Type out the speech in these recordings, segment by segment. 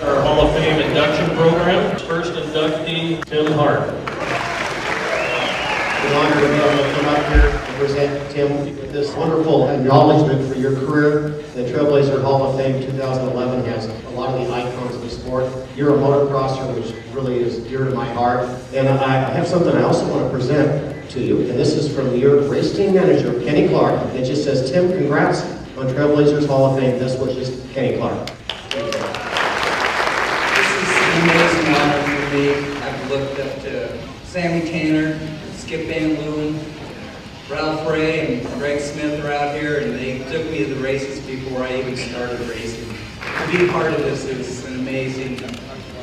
Our Hall of Fame induction program. First inductee, Tim Hart. It's an honor to be able to come up here and present Tim with this wonderful acknowledgement for your career. The Trailblazer Hall of Fame 2011 has a lot of the icons of the sport. You're a motocrosser, which really is dear to my heart. And I have something I also want to present to you. And this is from your race team manager, Kenny Clark. It just says, Tim, congrats on Trailblazers Hall of Fame. Best wishes, Kenny Clark. This is an amazing honor for me. I've looked up to Sammy Tanner, Skip Van Leeuwen, Ralph Ray, and Greg Smith are out here, and they took me to the races before I even started racing. To be part of this is an amazing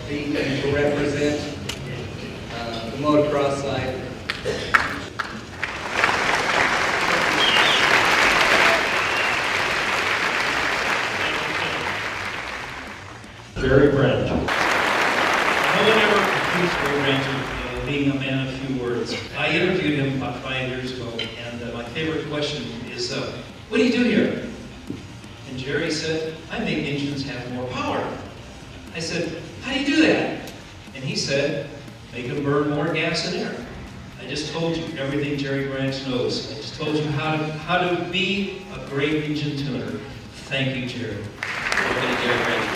feat, and to represent the motocross side. Jerry Branch. No one ever accused Ray Branch of being a man of few words. I interviewed him about 5 years ago, and my favorite question is, what do you do here? And Jerry said, I make engines have more power. I said, how do you do that? And he said, make them burn more gas and air. I just told you everything Jerry Branch knows. I just told you how to be a great engine tuner. Thank you, Jerry. Jerry Branch,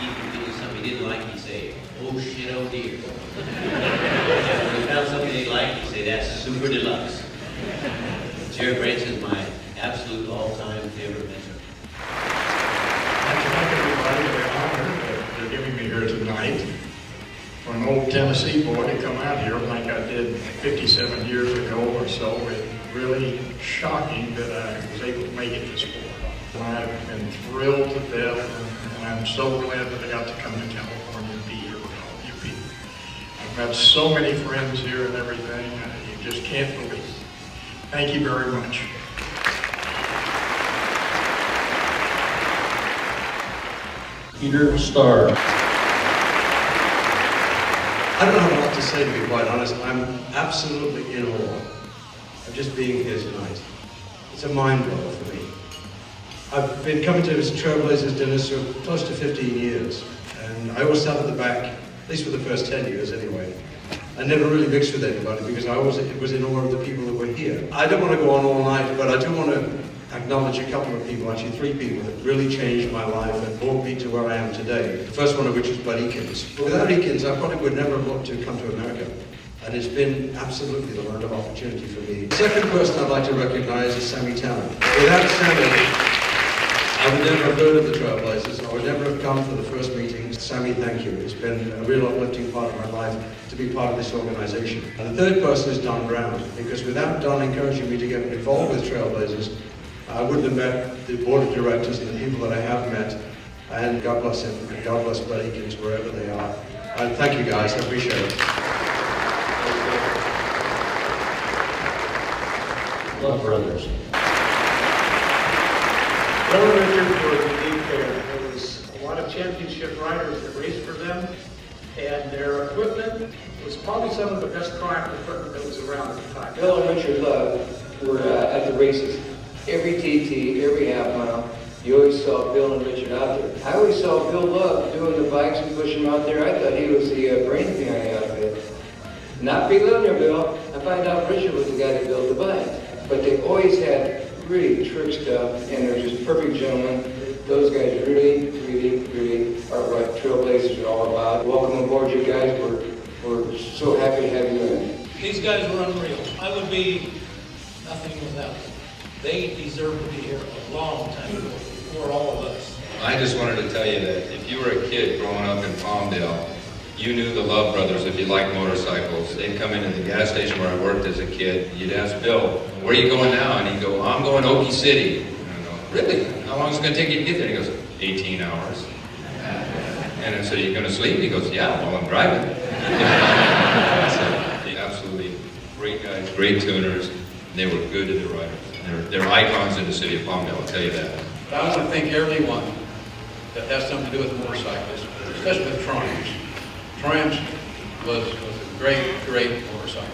if you do something he didn't like, he'd say, oh shit, oh dear. And when he found something he liked, he'd say, that's super deluxe. Jerry Branch is my absolute all-time favorite mentor. I'd like to thank everybody for the honor that they're giving me here tonight. For an old Tennessee boy to come out here like I did 57 years ago or so, it's really shocking that I was able to make it this far. I've been thrilled to death, and I'm so glad that I got to come to California and be here with all of you people. I've got so many friends here and everything, you just can't believe it. Thank you very much. Peter Starr. I don't have a lot to say, to be quite honest. I'm absolutely in awe of just being here tonight. It's a mind blower for me. I've been coming to Trailblazers dinners for close to 15 years, and I always sat at the back, at least for the first 10 years anyway. I never really mixed with anybody because I always was in awe of the people that were here. I don't want to go on all night, but I do want to acknowledge a couple of people, actually 3 people, that really changed my life and brought me to where I am today. The first one of which is Bud Eakins. Without Eakins, I probably would never have looked to come to America. And it's been absolutely the land of opportunity for me. The second person I'd like to recognize is Sammy Tanner. Without Sammy, I would never have heard of the Trailblazers. I would never have come for the first meetings. Sammy, thank you. It's been a real uplifting part of my life to be part of this organization. And the third person is Don Brown, because without Don encouraging me to get involved with Trailblazers, I wouldn't have met the board of directors and the people that I have met. And God bless him, and God bless Bud Eakins, wherever they are. And thank you guys, I appreciate it. Love Brothers. Bill and Richard were a unique pair. There was a lot of championship riders that raced for them, and their equipment was probably some of the best triumph equipment that was around at the time. Bill and Richard were at the races. Every TT, every half mile, you always saw Bill and Richard out there. I always saw Bill Love doing the bikes and pushing them out there. I thought he was the brains behind the outfit. Not Big Linder Bill. I find out Richard was the guy that built the bike. But they always had really trick stuff, and they're just perfect gentlemen. Those guys really, really, really are what Trailblazers are all about. Welcome aboard, you guys. We're so happy to have you in. These guys were unreal. I would be nothing without them. They deserve to be here a long time ago, before all of us. I just wanted to tell you that if you were a kid growing up in Palmdale, you knew the Love Brothers if you liked motorcycles. They'd come into the gas station where I worked as a kid. You'd ask Bill, where are you going now? And he'd go, I'm going to Okie City. And I go, really? How long is it going to take you to get there? And he goes, 18 hours. And I said, are you going to sleep? He goes, yeah, while I'm driving. So, absolutely great guys, great tuners. They were good to the riders. They're icons in the city of Palmdale, I'll tell you that. I want to thank everyone that has something to do with motorcycles, especially with Triumphs. Triumphs was a great, great motorcycle.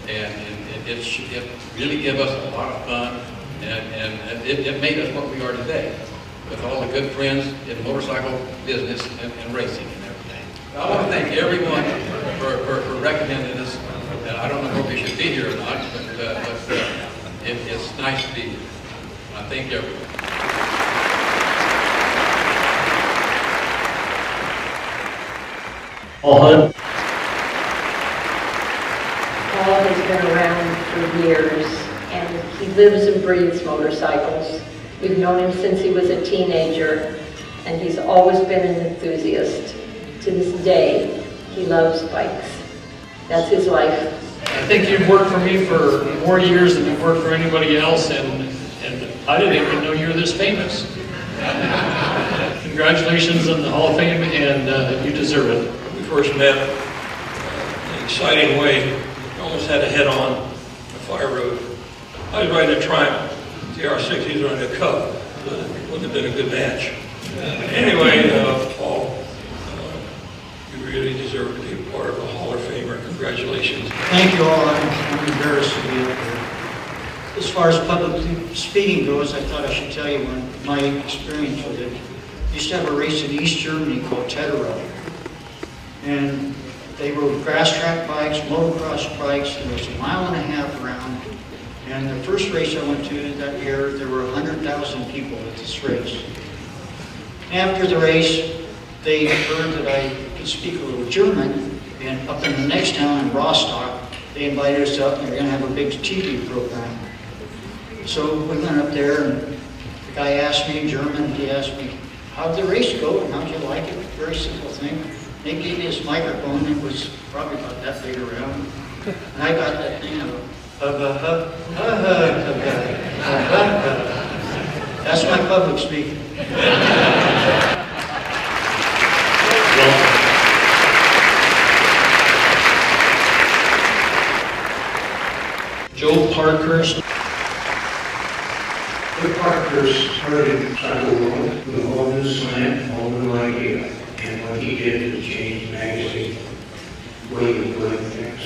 And it really gave us a lot of fun, and it made us what we are today. with all the good friends in motorcycle business and racing and everything. I want to thank everyone for recommending us. I don't know if we should be here or not, but it's nice to be here. I thank everyone. Paul has been around for years, and he lives and breathes motorcycles. We've known him since he was a teenager, and he's always been an enthusiast. To this day, he loves bikes. That's his life. I think you've worked for me for more years than you've worked for anybody else, and I didn't even know you were this famous. Congratulations on the Hall of Fame, and you deserve it. We first met in an exciting way. We almost had a head-on a fire road. I was riding a Triumph. The R6, he was riding a Cub. It wouldn't have been a good match. Anyway, Paul, you really deserve to be a part of a Hall of Famer. Congratulations. Thank you all. I'm embarrassed to be up here. As far as public speaking goes, I thought I should tell you my experience with it. I used to have a race in East Germany called Tetterell. And they rode grass track bikes, motocross bikes, and it was 1.5 miles around. And the first race I went to that year, there were 100,000 people at this race. After the race, they heard that I could speak a little German, and up in the next town in Rostock, they invited us up, and they were going to have a big TV program. So we went up there, and the guy asked me in German, he asked me, how'd the race go, and how'd you like it? Very simple thing. They gave me this microphone, it was probably about that big around, and I got that thing of, that's my public speaking. Joe Parkhurst. The Parkhurst started cycle world with a whole new slant, a whole new idea. And what he did was change the magazine way of doing things.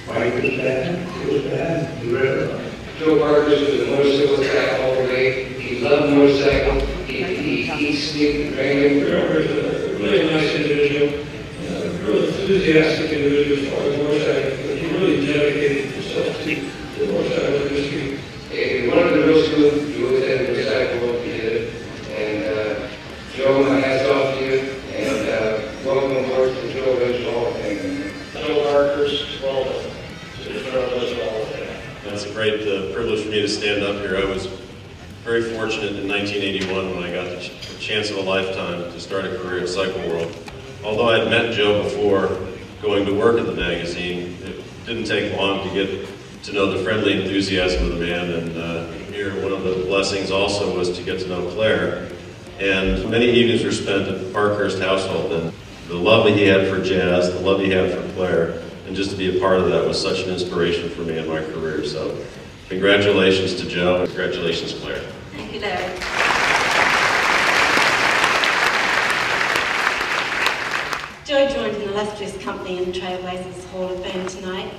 Bike was bad, it was bad, you read about it. Joe Parkhurst was a motorcycle guy all the way. He loved motorcycles. He eats, sleep, and drank. Parker's a really nice individual, really enthusiastic individual as far as motorcycles, but he really dedicated himself to the motorcycle industry. If you wanted to real school, you always had a motorcycle world, you did it. And Joe, my hat's off to you, and welcome aboard to the Trailblazers Hall of Fame. Joe Parkhurst, well done. To the Trailblazers Hall of Fame. It's a great privilege for me to stand up here. I was very fortunate in 1981 when I got the chance of a lifetime to start a career in Cycle World. Although I had met Joe before going to work at the magazine, it didn't take long to get to know the friendly enthusiasm of the man. And here, one of the blessings also was to get to know Claire. And many evenings were spent at the Parkhurst household. And the love that he had for jazz, the love he had for Claire, and just to be a part of that was such an inspiration for me in my career. So congratulations to Joe, and congratulations, Claire. Thank you, Larry. Joe joined an illustrious company in the Trailblazers Hall of Fame tonight.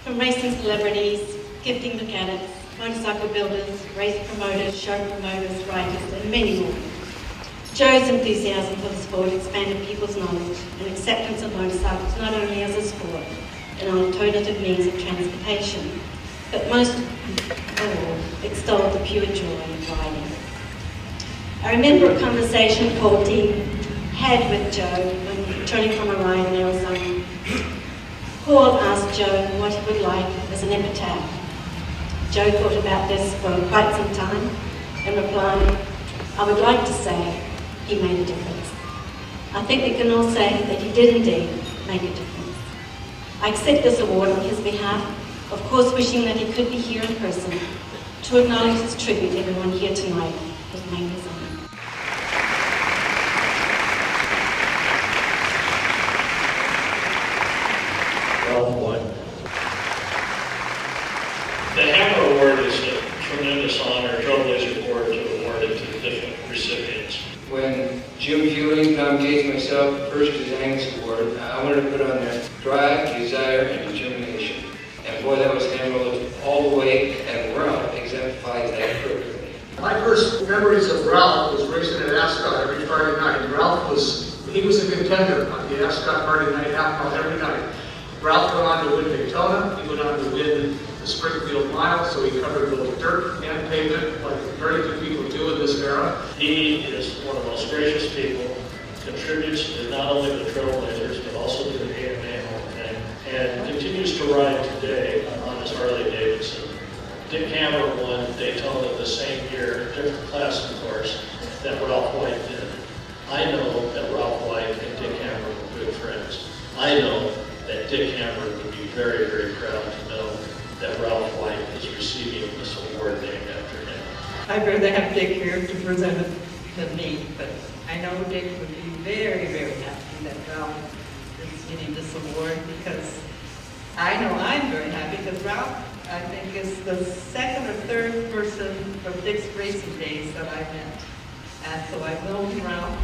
From racing celebrities, gifting mechanics, motorcycle builders, race promoters, show promoters, writers, and many more. Joe's enthusiasm for the sport expanded people's knowledge and acceptance of motorcycles not only as a sport, an alternative means of transportation, but most of all, extolled the pure joy of riding. I remember a conversation Paul T had with Joe when returning from a ride in Arizona. Paul asked Joe what he would like as an epitaph. Joe thought about this for quite some time and replied, I would like to say he made a difference. I think we can all say that he did indeed make a difference. I accept this award on his behalf, of course wishing that he could be here in person to acknowledge his tribute to everyone here tonight was made his own. The Hammer Award is a tremendous honor, Trailblazer Award to award it to the different recipients. When Jim Hewing, Tom Gates, and myself first designed this award, I wanted to put on there drive, desire, and determination. And boy, that was hammered all the way, and Ralph exemplifies that perfectly. My first memories contender on the Ascot Party Night half mile every night. Ralph went on to win Daytona, he went on to win the Springfield Mile, so he covered both dirt and pavement, like very few people do in this era. He is one of the most gracious people, contributes to not only the Trailblazers, but also to the AMA Hall of Fame, and continues to ride today on his Harley Davidson. Dick Hammer won Daytona the same year, different class, of course, that Ralph White did. I know that Ralph White and Dick Hammer were good friends. I know that Dick Hammer would be very, very proud to know that Ralph White is receiving this award named after him. I'd rather have Dick here to present it than me, but I know Dick would be very, very happy that Ralph is getting this award, because I know I'm very happy, because Ralph, I think, is the second or third person from Dick's racing days that I met. And so I've known Ralph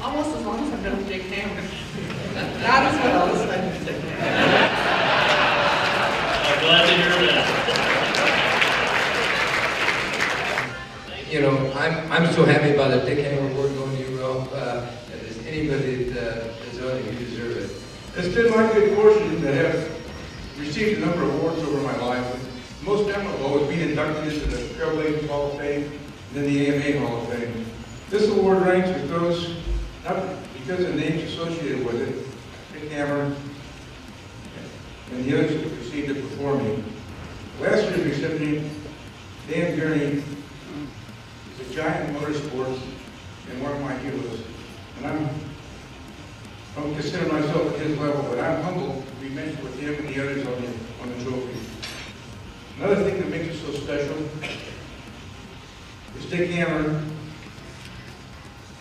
almost as long as I've known Dick Hammer. Not as well as I've known Dick Hammer. I'm glad to hear that. You know, I'm so happy about the Dick Hammer award going to you, Ralph. As anybody that is on it, you deserve it. It's been my good fortune to have received a number of awards over my life. Most memorable was being inducted into the Trailblazers Hall of Fame and then the AMA Hall of Fame. This award ranks with those, not because of names associated with it, Dick Hammer and the others that received it before me. Last year's recipient, Dan Gurney, is a giant in motorsports and one of my heroes. And I don't consider myself at his level, but I'm humbled to be mentioned with him and the others on the trophy. Another thing that makes it so special is Dick Hammer,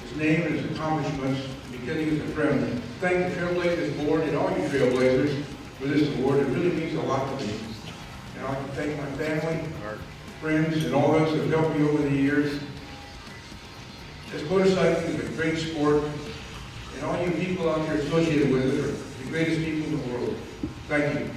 his name and his accomplishments, because he was a friend. Thank the Trailblazers board and all you Trailblazers for this award. It really means a lot to me. And I'd like to thank my family, our friends, and all those who have helped me over the years. This motorcycling is a great sport, and all you people out there associated with it are the greatest people in the world. Thank you.